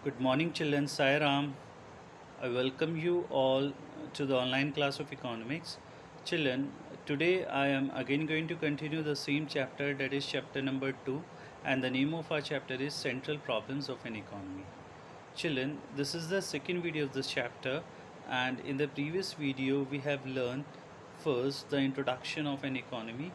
Good morning, children. Sai Ram. I welcome you all to the online class of economics. Children, today I am again going to continue the same chapter, that is chapter number 2, and the name of our chapter is Central Problems of an Economy. Children, this is the second video of this chapter, and in the previous video, we have learned first the introduction of an economy,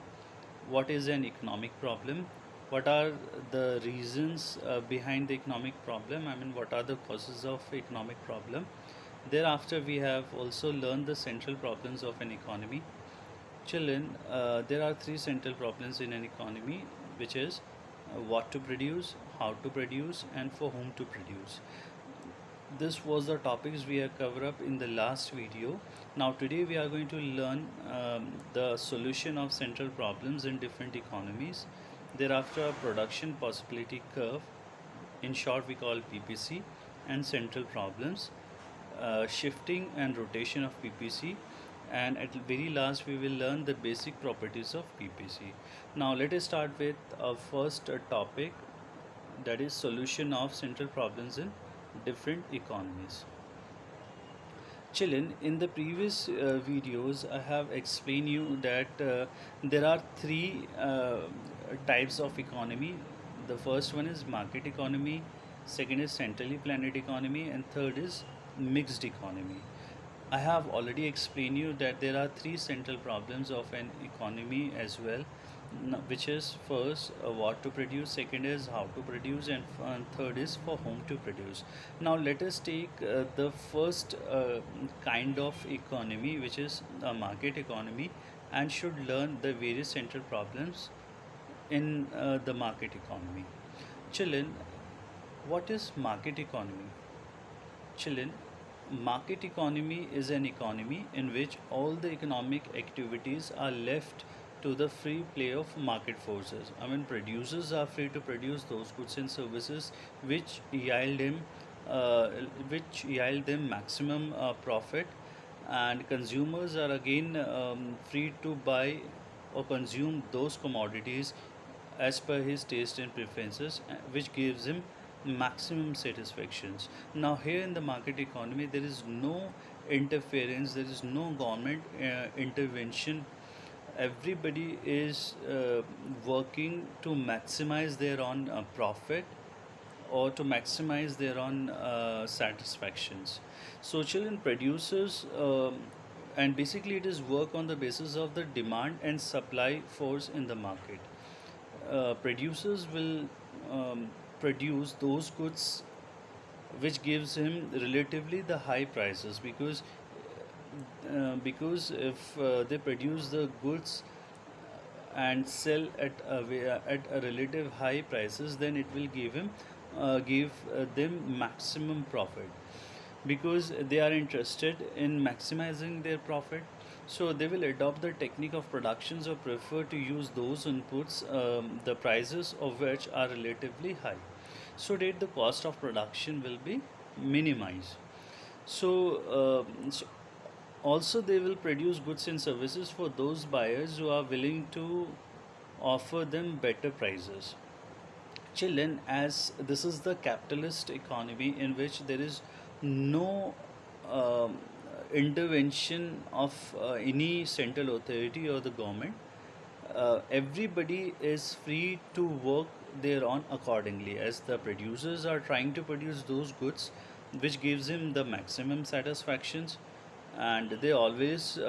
what is an economic problem, what are the reasons behind the economic problem, what are the causes of economic problem. Thereafter, we have also learned the central problems of an economy. Children, there are three central problems in an economy, which is what to produce, how to produce, and for whom to produce. This was the topics we have covered up in the last video. Now today we are going to learn the solution of central problems in different economies. Thereafter, a production possibility curve, in short we call PPC, and central problems, shifting and rotation of PPC, and at the very last we will learn the basic properties of PPC. Now let us start with our first topic, that is solution of central problems in different economies. Children, in the previous videos I have explained you that there are three types of economy. The first one is market economy, second is centrally planned economy, and third is mixed economy. I have already explained you that there are three central problems of an economy as well, which is first what to produce, second is how to produce, and third is for whom to produce. Now let us take the first kind of economy, which is the market economy, and should learn the various central problems in the market economy. Children, what is market economy? Children, market economy is an economy in which all the economic activities are left to the free play of market forces. Producers are free to produce those goods and services which yield them, uh, maximum profit, and consumers are again free to buy or consume those commodities as per his taste and preferences, which gives him maximum satisfactions. Now, here in the market economy, there is no interference, there is no government intervention. Everybody is working to maximize their own profit or to maximize their own satisfactions. So, children, producers, and basically it is work on the basis of the demand and supply force in the market. Producers will produce those goods which gives him relatively the high prices, because if they produce the goods and sell at a relative high prices, then it will give them maximum profit, because they are interested in maximizing their profit. So they will adopt the technique of productions or prefer to use those inputs, the prices of which are relatively high, so that the cost of production will be minimized. So also they will produce goods and services for those buyers who are willing to offer them better prices. Children, as this is the capitalist economy in which there is no um, intervention of any central authority or the government, everybody is free to work their own accordingly, as the producers are trying to produce those goods which gives him the maximum satisfactions, and they always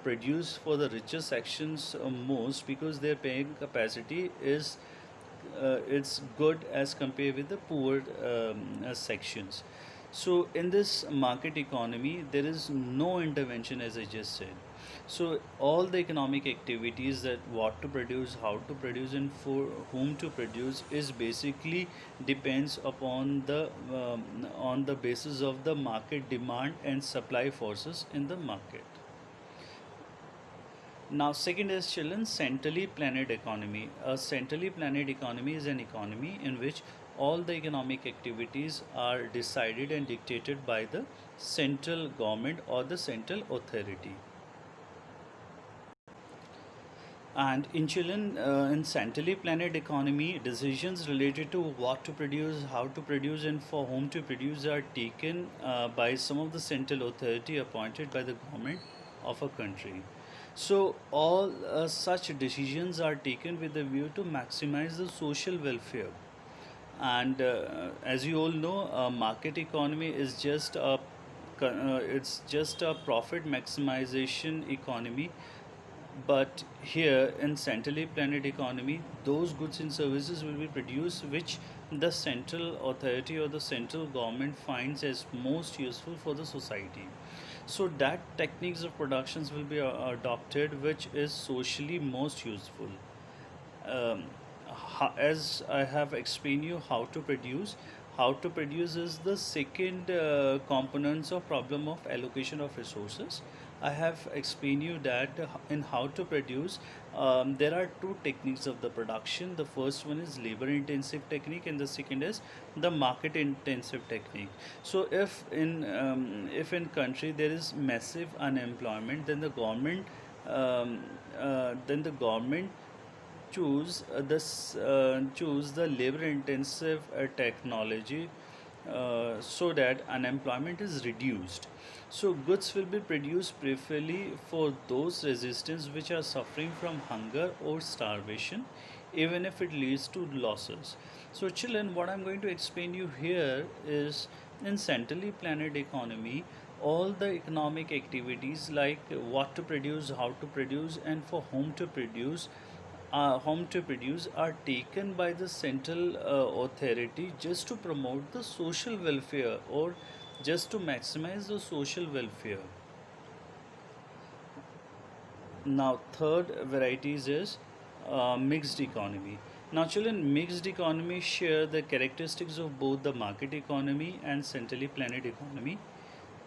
produce for the richer sections most, because their paying capacity is it's good as compared with the poor sections. So in this market economy, there is no intervention, as I just said. So all the economic activities, that what to produce, how to produce, and for whom to produce, is basically depends upon the on the basis of the market demand and supply forces in the market. Now, second is, children, centrally planned economy. A centrally planned economy is an economy in which all the economic activities are decided and dictated by the central government or the central authority. And in Chilean, in centrally planned economy, decisions related to what to produce, how to produce, and for whom to produce are taken by some of the central authority appointed by the government of a country. So all such decisions are taken with the view to maximize the social welfare. And as you all know, market economy is just a it's just a profit maximization economy, but here in centrally planned economy, those goods and services will be produced which the central authority or the central government finds as most useful for the society. So that techniques of productions will be adopted which is socially most useful. um, as I have explained you how to produce is the second components of problem of allocation of resources. I have explained you that in how to produce, there are two techniques of the production. The first one is labor intensive technique, and the second is the market intensive technique. So if in country there is massive unemployment, then the government choose the labor intensive technology so that unemployment is reduced. So goods will be produced preferably for those resistance which are suffering from hunger or starvation, even if it leads to losses. So children, what I'm going to explain you here is in centrally planned economy, all the economic activities like what to produce, how to produce, and for whom to produce are taken by the central authority just to promote the social welfare or just to maximize the social welfare. Now, third varieties is mixed economy. Now, children, mixed economy share the characteristics of both the market economy and centrally planned economy.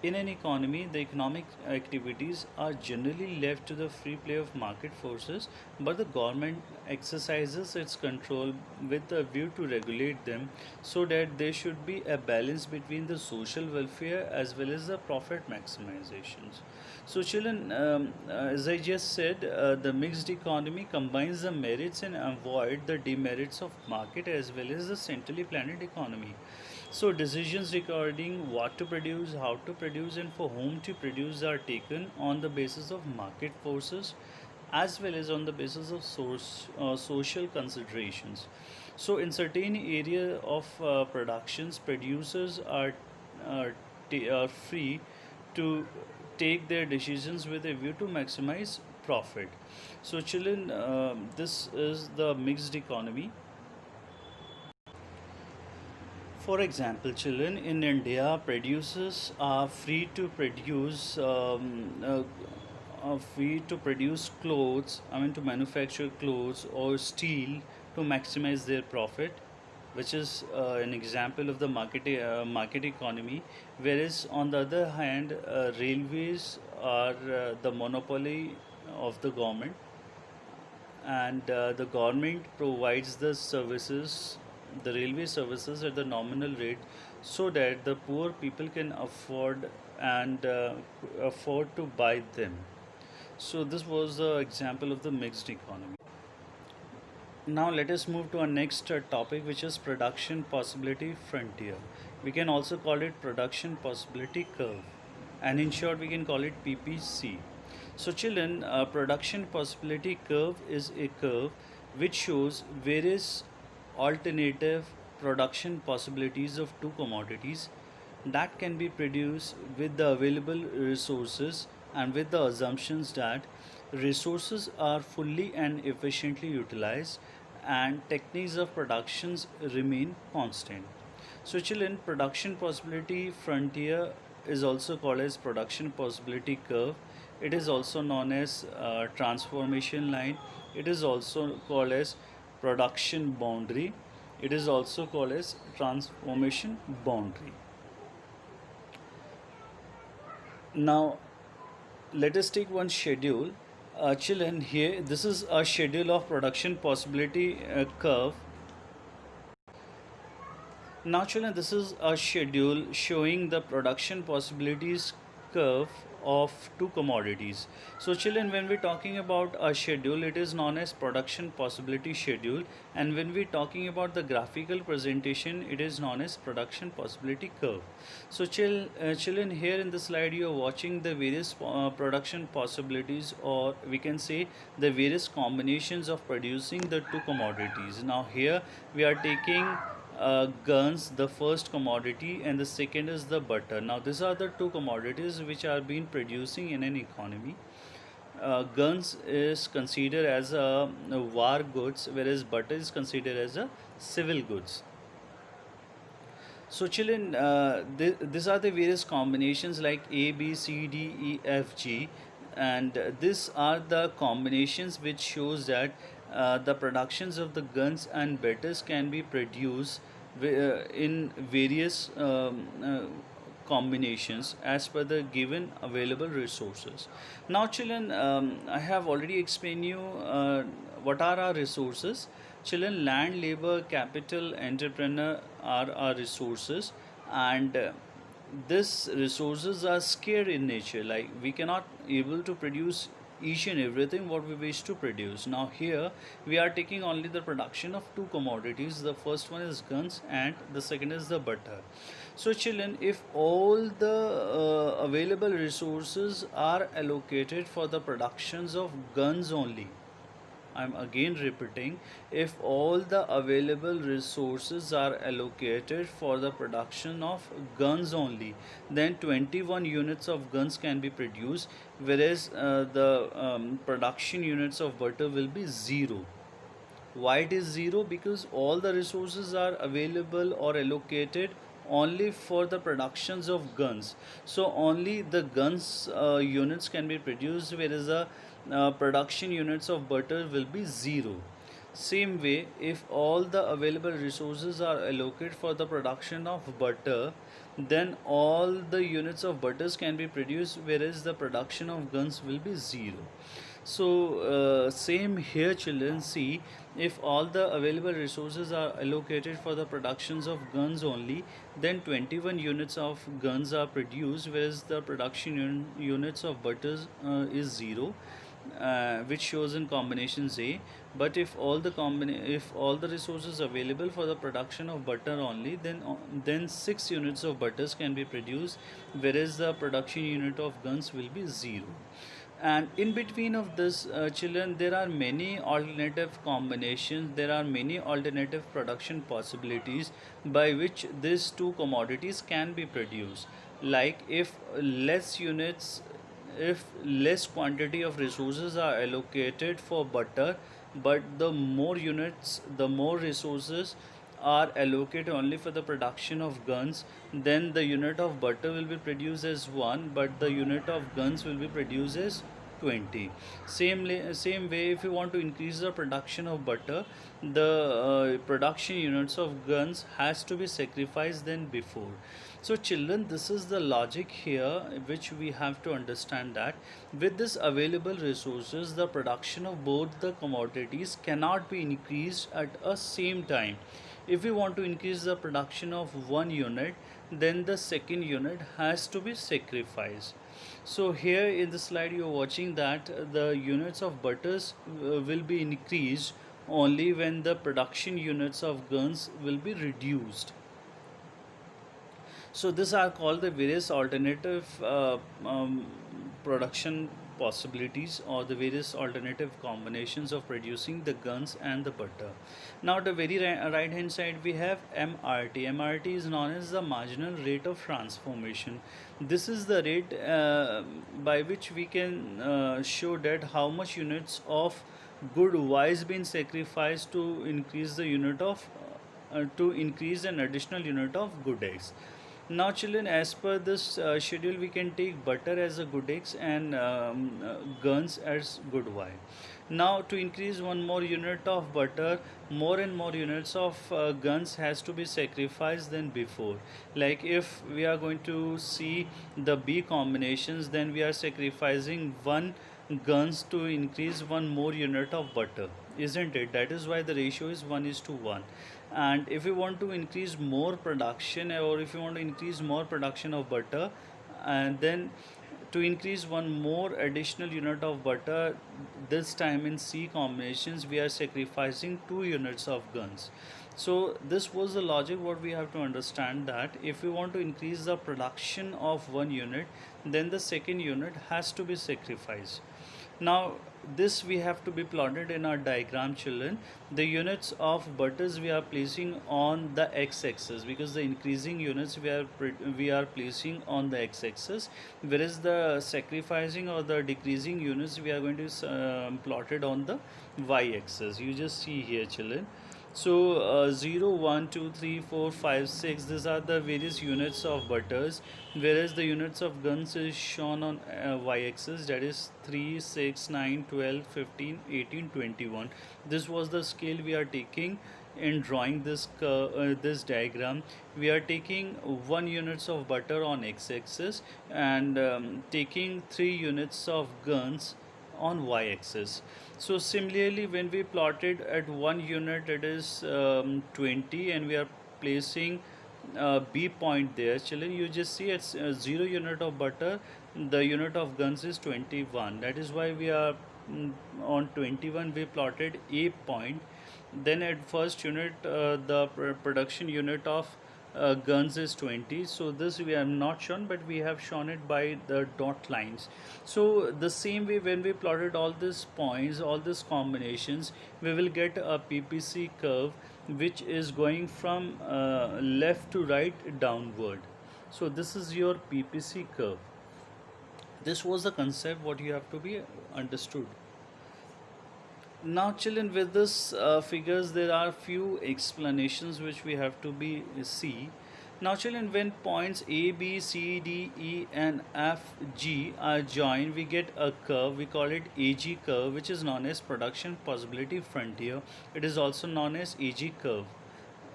In an economy, the economic activities are generally left to the free play of market forces, but the government exercises its control with a view to regulate them so that there should be a balance between the social welfare as well as the profit maximizations. So, children, as I just said, the mixed economy combines the merits and avoid the demerits of market as well as the centrally planned economy. So decisions regarding what to produce, how to produce, and for whom to produce are taken on the basis of market forces as well as on the basis of social considerations. So in certain area of productions, producers are free to take their decisions with a view to maximize profit. So children, this is the mixed economy. For example, children in India, producers are free to produce clothes. I mean, to manufacture clothes or steel to maximize their profit, which is an example of the market economy. Whereas on the other hand, railways are the monopoly of the government, and the government provides the services, the railway services at the nominal rate so that the poor people can afford and afford to buy them. So this was the example of the mixed economy. Now let us move to our next topic, which is production possibility frontier. We can also call it production possibility curve, and in short, we can call it PPC. So, children, production possibility curve is a curve which shows various alternative production possibilities of two commodities that can be produced with the available resources and with the assumptions that resources are fully and efficiently utilized and techniques of productions remain constant. So children, production possibility frontier is also called as production possibility curve. It is also known as transformation line. It is also called as production boundary. It is also called as transformation boundary. Now, let us take one schedule. Children, here this is a schedule of production possibility curve. Now, children, this is a schedule showing the production possibilities curve of two commodities. So children, when we're talking about a schedule, it is known as production possibility schedule, and when we're talking about the graphical presentation, it is known as production possibility curve. So children, here in the slide you are watching the various production possibilities, or we can say the various combinations of producing the two commodities. Now here we are taking guns, the first commodity, and the second is the butter. Now these are the two commodities which are being producing in an economy. Guns is considered as a war goods, whereas butter is considered as a civil goods. So children, these are the various combinations like A, B, C, D, E, F, G, and these are the combinations which shows that the productions of the guns and batters can be produced in various combinations as per the given available resources. Now children, I have already explained you what are our resources. Children, land, labor, capital, entrepreneur are our resources, and these resources are scarce in nature. Like we cannot able to produce each and everything what we wish to produce. Now here we are taking only the production of two commodities. The first one is guns and the second is the butter. So children, if all the available resources are allocated for the productions of guns only, I'm again repeating, if all the available resources are allocated for the production of guns only, then 21 units of guns can be produced, whereas the production units of butter will be zero. Why it is zero? Because all the resources are available or allocated only for the productions of guns. So only the guns units can be produced, whereas the production units of butter will be zero. Same way, if all the available resources are allocated for the production of butter, then all the units of butters can be produced, whereas the production of guns will be zero. So same here children, see, if all the available resources are allocated for the productions of guns only, then 21 units of guns are produced, whereas the production units of butters is zero, which shows in combinations A. But if all the resources available for the production of butter only, then 6 units of butters can be produced, whereas the production unit of guns will be zero. And in between of this children, there are many alternative combinations, there are many alternative production possibilities by which these two commodities can be produced. Like if less quantity of resources are allocated for butter, but the more units, the more resources are allocated only for the production of guns, then the unit of butter will be produced as 1, but the unit of guns will be produced as 20. Same way, if you want to increase the production of butter, the production units of guns has to be sacrificed than before. So children, this is the logic here which we have to understand, that with this available resources, the production of both the commodities cannot be increased at a same time. If we want to increase the production of one unit, then the second unit has to be sacrificed. So here in the slide you are watching that the units of butters will be increased only when the production units of guns will be reduced. So these are called the various alternative production possibilities, or the various alternative combinations of producing the guns and the butter. Now the very right hand side we have MRT. MRT is known as the marginal rate of transformation. This is the rate by which we can show that how much units of good Y is been sacrificed to increase the unit of to increase an additional unit of good X. Now children, as per this schedule, we can take butter as a good X and guns as good Y. Now to increase one more unit of butter, more and more units of guns has to be sacrificed than before. Like if we are going to see the B combinations, then we are sacrificing one guns to increase one more unit of butter, isn't it? That is why the ratio is 1:1. And if you want to increase more production, or if you want to increase more production of butter, and then To increase one more additional unit of butter, this time in C combinations, we are sacrificing 2 units of guns. So this was the logic what we have to understand, that if we want to increase the production of one unit, then the second unit has to be sacrificed. Now this we have to be plotted in our diagram, children. The units of butters we are placing on the x-axis, because the increasing units we are placing on the x-axis, whereas the sacrificing or the decreasing units we are going to plotted on the y-axis. You just see here, children. So 0, 1, 2, 3, 4, 5, 6, these are the various units of butters, whereas the units of guns is shown on y-axis, that is 3, 6, 9, 12, 15, 18, 21. This was the scale we are taking in drawing this diagram. We are taking 1 units of butter on x-axis and taking 3 units of guns on y-axis. So similarly, when we plotted at 1 unit, it is 20, and we are placing B point there. Children, you just see it's 0 unit of butter, the unit of guns is 21. That is why we are on 21 we plotted A point. Then at first unit, the production unit of guns is 20. So this we have not shown, but we have shown it by the dot lines. So the same way, when we plotted all these points, all these combinations, we will get a PPC curve which is going from left to right downward. So this is your PPC curve. This was the concept what you have to be understood. Now children, with this figures, there are few explanations which we have to be see. Now children, when points A, B, C, D, E and F, G are joined, we get a curve. We call it AG curve, which is known as production possibility frontier. It is also known as AG curve.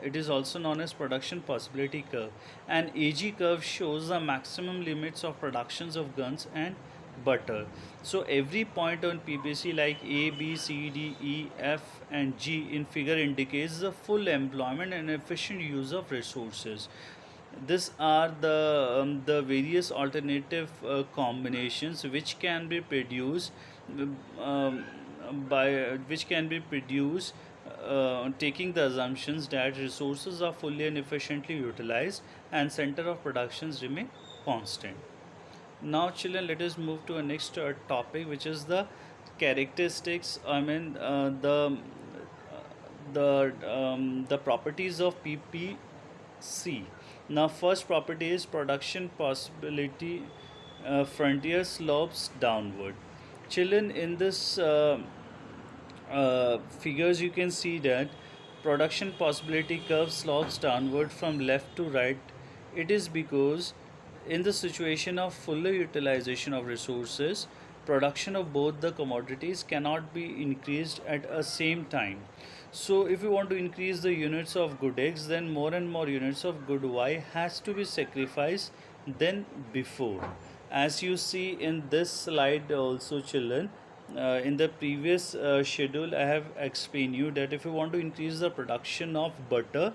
It is also known as production possibility curve. And AG curve shows the maximum limits of productions of guns and butter. So every point on PPC like A, B, C, D, E, F and G in figure indicates the full employment and efficient use of resources. These are the various alternative combinations which can be produced um, which can be produced taking the assumptions that resources are fully and efficiently utilized and center of productions remain constant. Now children, let us move to a next topic, which is the characteristics, the properties of PPC. Now first property is production possibility frontier slopes downward. Children, in this figures you can see that production possibility curve slopes downward from left to right. It is because in the situation of fuller utilization of resources, production of both the commodities cannot be increased at a same time. So if you want to increase the units of good X, then more and more units of good Y has to be sacrificed than before. As you see in this slide also, children, in the previous schedule I have explained you that if you want to increase the production of butter,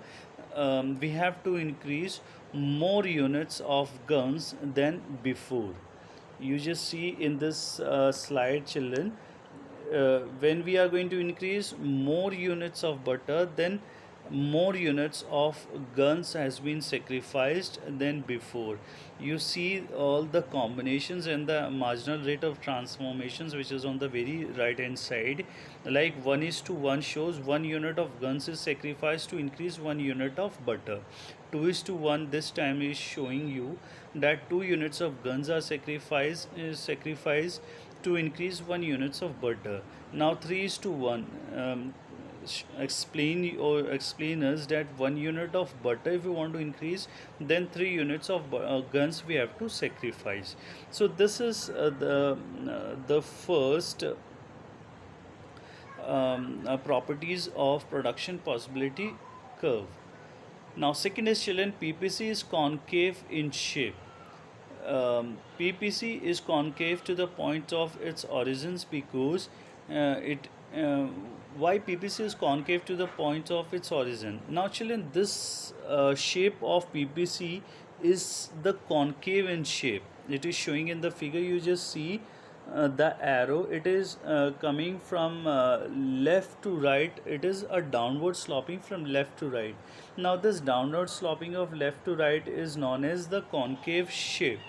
we have to increase more units of guns than before. You just see in this slide, children, when we are going to increase more units of butter, then more units of guns has been sacrificed than before. You see all the combinations and the marginal rate of transformations which is on the very right hand side, like 1:1 shows 1 unit of guns is sacrificed to increase 1 unit of butter. 2:1 this time is showing you that 2 units of guns are sacrificed to increase 1 units of butter. Now 3:1 explain us that 1 unit of butter if you want to increase, then 3 units of guns we have to sacrifice. So this is the first properties of production possibility curve. Now second is, children, PPC is concave in shape. PPC is concave to the point of its origins because it why PPC is concave to the point of its origin. Now children, this shape of PPC is the concave in shape. It is showing in the figure. You just see the arrow. It is coming from left to right. It is a downward sloping from left to right. Now this downward sloping of left to right is known as the concave shape.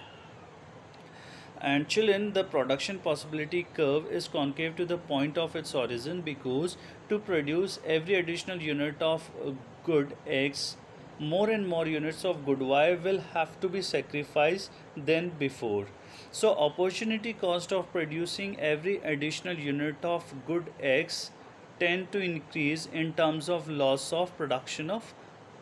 And children, the production possibility curve is concave to the point of its origin, because to produce every additional unit of good X, more and more units of good Y will have to be sacrificed than before. So opportunity cost of producing every additional unit of good X tend to increase in terms of loss of production of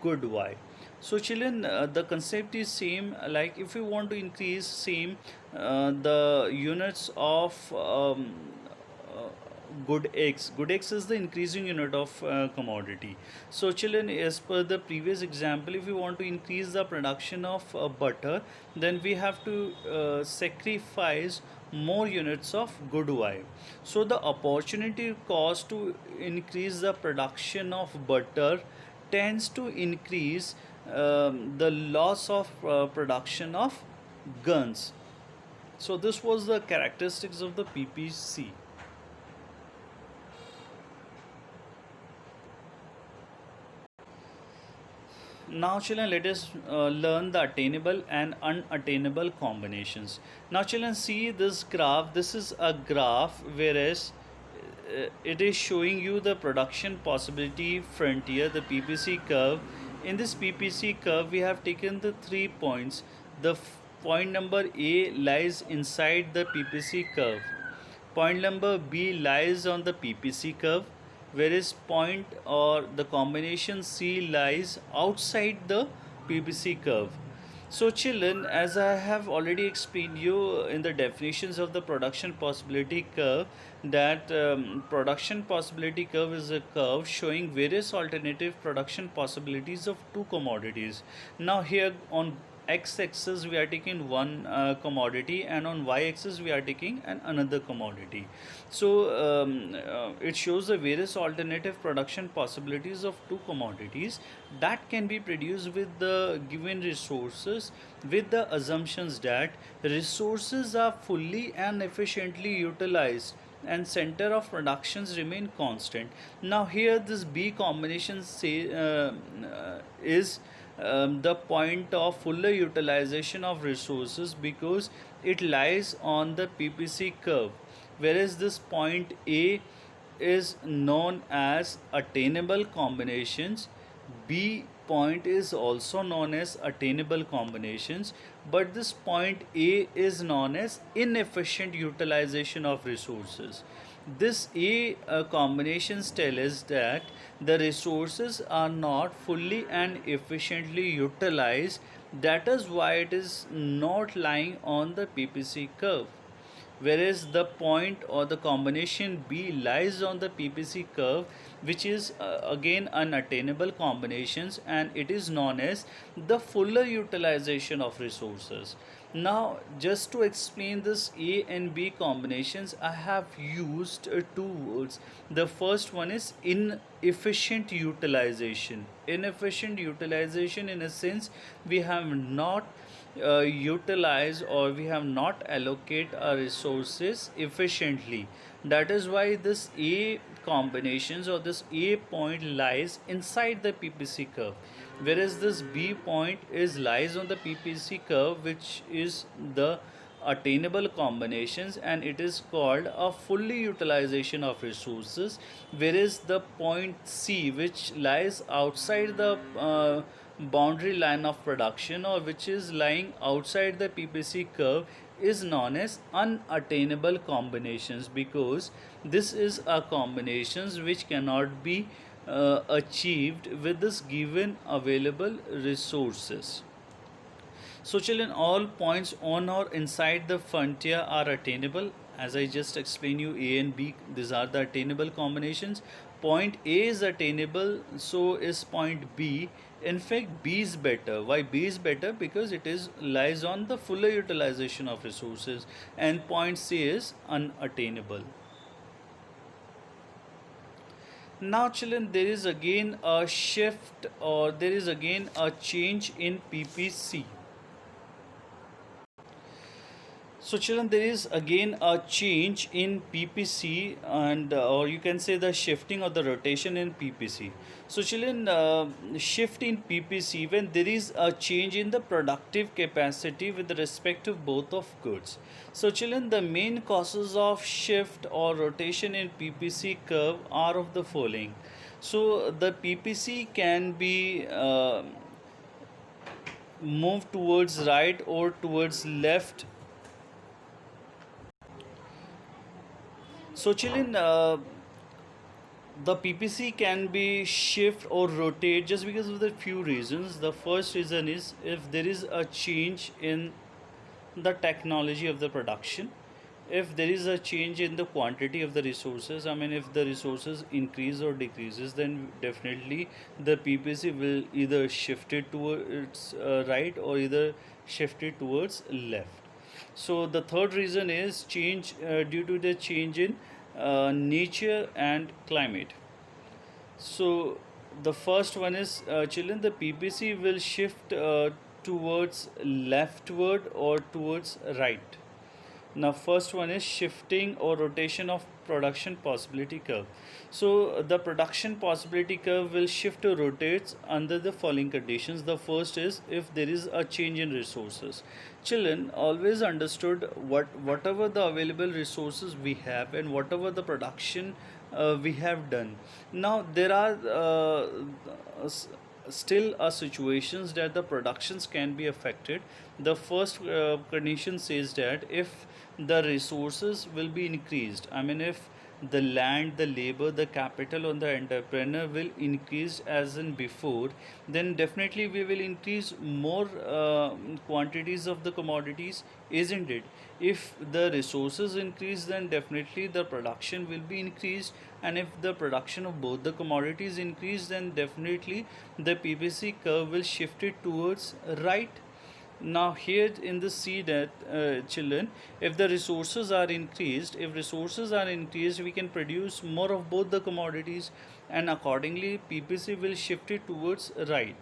good Y. So children, the concept is same. Like if you want to increase same the units of uh, good X is the increasing unit of commodity. So children, as per the previous example, if you want to increase the production of butter, then we have to sacrifice more units of good Y. So the opportunity cost to increase the production of butter tends to increase the loss of production of guns. So this was the characteristics of the PPC. Now children, let us learn the attainable and unattainable combinations. Now children, see this graph. This is a graph, whereas it is showing you the production possibility frontier, the PPC curve. In this PPC curve, we have taken the 3 points. The point number A lies inside the PPC curve. Point number B lies on the PPC curve, whereas point or the combination C lies outside the PPC curve. So children, as I have already explained you in the definitions of the production possibility curve, that production possibility curve is a curve showing various alternative production possibilities of two commodities. Now here on x-axis we are taking one commodity, and on y-axis we are taking another commodity. So it shows the various alternative production possibilities of two commodities that can be produced with the given resources, with the assumptions that resources are fully and efficiently utilized and center of productions remain constant. Now here this B combination is the point of fuller utilization of resources, because it lies on the PPC curve, whereas this point A is known as attainable combinations. B point is also known as attainable combinations, but this point A is known as inefficient utilization of resources. This A combinations tell us that the resources are not fully and efficiently utilized. That is why it is not lying on the PPC curve, whereas the point or the combination B lies on the PPC curve, which is again unattainable combinations, and it is known as the fuller utilization of resources. Now just to explain this A and B combinations, I have used two words. The first one is inefficient utilization. Inefficient utilization, in a sense, we have not utilize, or we have not allocate our resources efficiently. That is why this A combinations or this A point lies inside the PPC curve, whereas this B point is lies on the PPC curve, which is the attainable combinations, and it is called a fully utilization of resources, whereas the point C, which lies outside the boundary line of production, or which is lying outside the PPC curve, is known as unattainable combinations, because this is a combinations which cannot be achieved with this given available resources. So children, all points on or inside the frontier are attainable. As I just explained you, A and B, these are the attainable combinations. Point A is attainable, so is point B. In fact, B is better. Why B is better? Because it is lies on the fuller utilization of resources, and point C is unattainable. Now children, there is again a shift, or there is again a change in PPC. So, children, there is again a change in PPC, and or you can say the shifting or the rotation in PPC. So, children, shift in PPC when there is a change in the productive capacity with respect to both of goods. So, children, the main causes of shift or rotation in PPC curve are of the following. So, the PPC can be moved towards right or towards left. So, children, the PPC can be shift or rotate just because of the few reasons. The first reason is if there is a change in the technology of the production, if there is a change in the quantity of the resources. I mean, if the resources increase or decreases, then definitely the PPC will either shift it towards right or either shift it towards left. So the third reason is change due to the change in nature and climate. So the first one is children, the PPC will shift towards leftward or towards right. Now, first one is shifting or rotation of production possibility curve. So, the production possibility curve will shift or rotates under the following conditions. The first is if there is a change in resources. Children always understood whatever the available resources we have and whatever the production we have done. Now, there are still are situations that the productions can be affected. The first condition says that if the resources will be increased, I mean, if the land, the labor, the capital on the entrepreneur will increase as in before, then definitely we will increase more quantities of the commodities, isn't it? If the resources increase, then definitely the production will be increased, and if the production of both the commodities increase, then definitely the PPC curve will shift it towards right. Now here in the see that children, if the resources are increased, if resources are increased, we can produce more of both the commodities, and accordingly PPC will shift it towards right.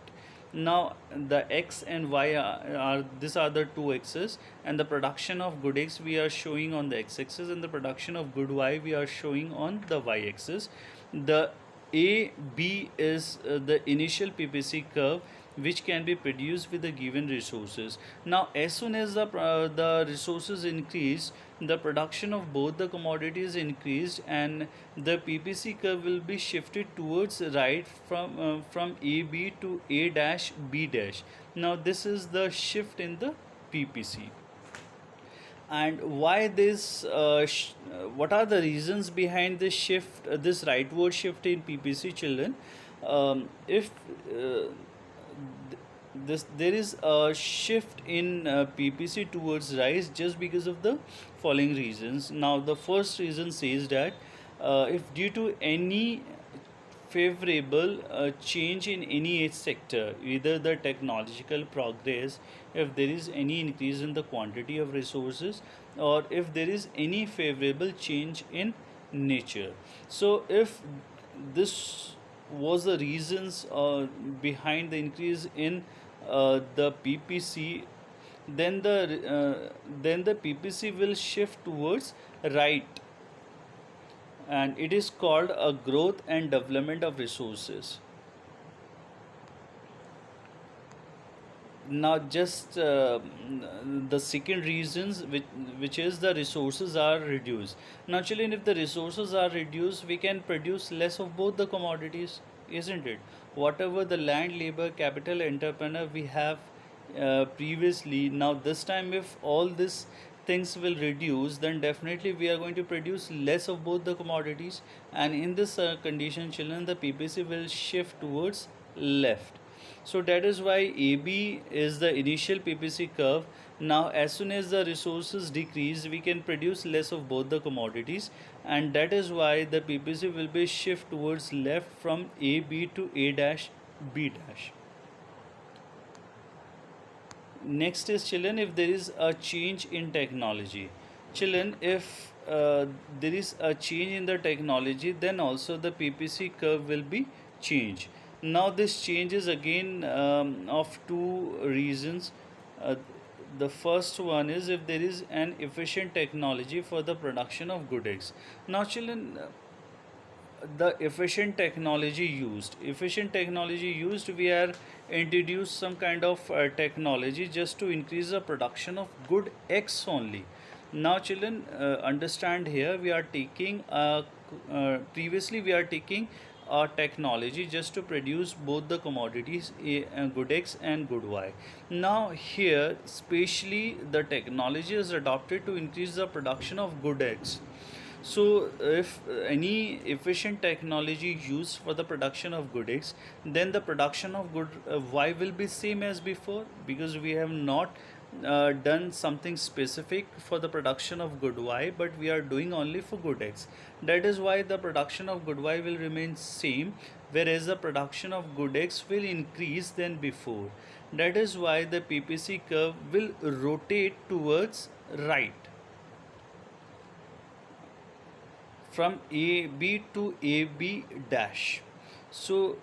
Now the x and y are these are the two axes, and the production of good x we are showing on the x-axis, and the production of good y we are showing on the y-axis. The a b is the initial PPC curve which can be produced with the given resources. Now, as soon as the resources increase, the production of both the commodities increased, and the PPC curve will be shifted towards right from AB to A dash B dash. Now, this is the shift in the PPC. And why this what are the reasons behind this shift, this rightward shift in PPC, children? If this there is a shift in PPC towards rise just because of the following reasons. Now the first reason says that if due to any favorable change in any sector, either the technological progress, if there is any increase in the quantity of resources, or if there is any favorable change in nature. So if this was the reasons behind the increase in the PPC, then the PPC will shift towards right, and it is called a growth and development of resources. Now just the second reasons, which is the resources are reduced. Now children, if the resources are reduced, we can produce less of both the commodities, isn't it? Whatever the land, labor, capital, entrepreneur we have previously, now this time if all this things will reduce, then definitely we are going to produce less of both the commodities, and in this condition, children, the PPC will shift towards left. So that is why AB is the initial PPC curve. Now as soon as the resources decrease, we can produce less of both the commodities, and that is why the PPC will be shift towards left from AB to A dash B dash. Next is, children, if there is a change in technology. Children, if there is a change in the technology, then also the PPC curve will be changed. Now this change is again of two reasons. The first one is if there is an efficient technology for the production of good eggs. Now, children, the efficient technology used, we are introduced some kind of technology just to increase the production of good eggs only. Now, children, understand here we are taking previously we are taking a technology just to produce both the commodities, good X and good Y. Now here, specially the technology is adopted to increase the production of good X. So, if any efficient technology used for the production of good X, then the production of good Y will be same as before, because we have not done something specific for the production of good Y, but we are doing only for good X. That is why the production of good Y will remain same, whereas the production of good X will increase than before. That is why the PPC curve will rotate towards right, from AB to AB dash. So,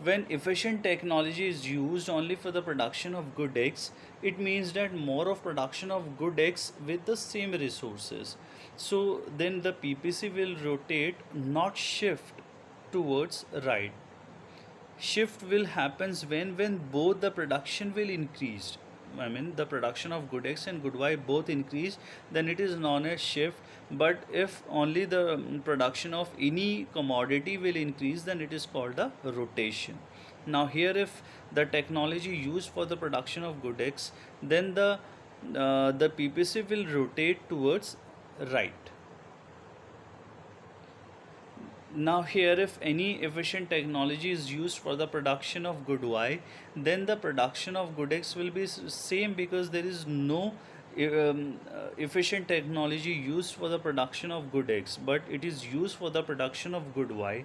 when efficient technology is used only for the production of good X, it means that more of production of good X with the same resources. So, then the PPC will rotate, not shift towards right. Shift will happens when both the production will increase. I mean, the production of good X and good Y both increase, then it is known as shift. But if only the production of any commodity will increase, then it is called a rotation. Now here, if the technology used for the production of good X, then the PPC will rotate towards right. Now here, if any efficient technology is used for the production of good Y, then the production of good X will be same, because there is no efficient technology used for the production of good X, but it is used for the production of good Y.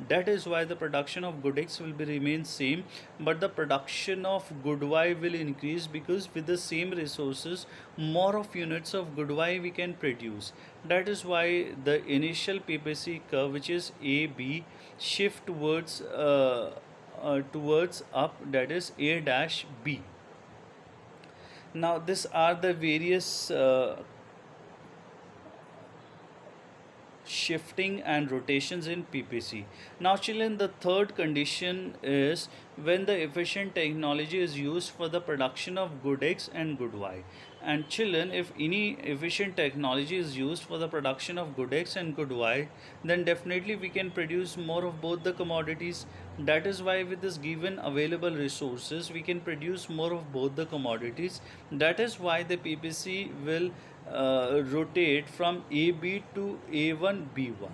That is why the production of good X will be remain same, but the production of good Y will increase, because with the same resources, more of units of good Y we can produce. That is why the initial PPC curve, which is AB, shift towards up, that is A dash B. Now these are the various shifting and rotations in PPC. Now, children, the third condition is when the efficient technology is used for the production of good X and good Y. And children, if any efficient technology is used for the production of good X and good Y, then definitely we can produce more of both the commodities. That is why with this given available resources, we can produce more of both the commodities. That is why the PPC will rotate from AB to A1 B1.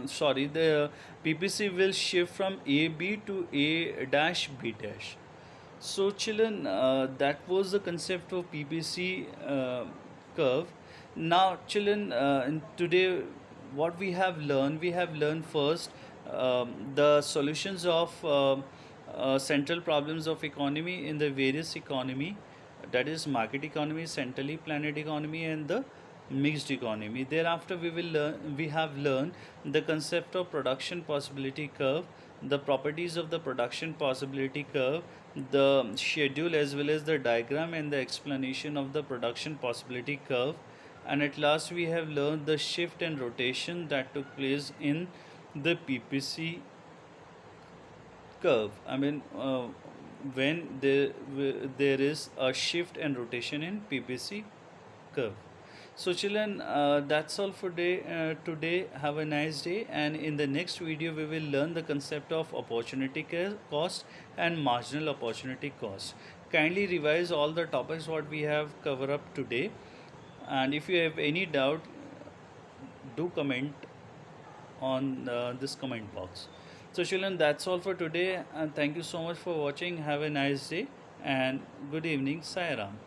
Sorry, the PPC will shift from AB to A dash B dash. So, children, that was the concept of PPC curve. Now, children, today what we have learned first the solutions of central problems of economy in the various economy, that is market economy, centrally planned economy, and the mixed economy. Thereafter, we have learned the concept of production possibility curve, the properties of the production possibility curve, the schedule as well as the diagram and the explanation of the production possibility curve. And at last, we have learned the shift and rotation that took place in the PPC curve. I mean, when there is a shift and rotation in PPC curve. So, children, that's all for today. Have a nice day, and in the next video, we will learn the concept of opportunity cost and marginal opportunity cost. Kindly revise all the topics what we have covered up today, and if you have any doubt, do comment on this comment box. So, children, that's all for today, and thank you so much for watching. Have a nice day and good evening. Sai Ram.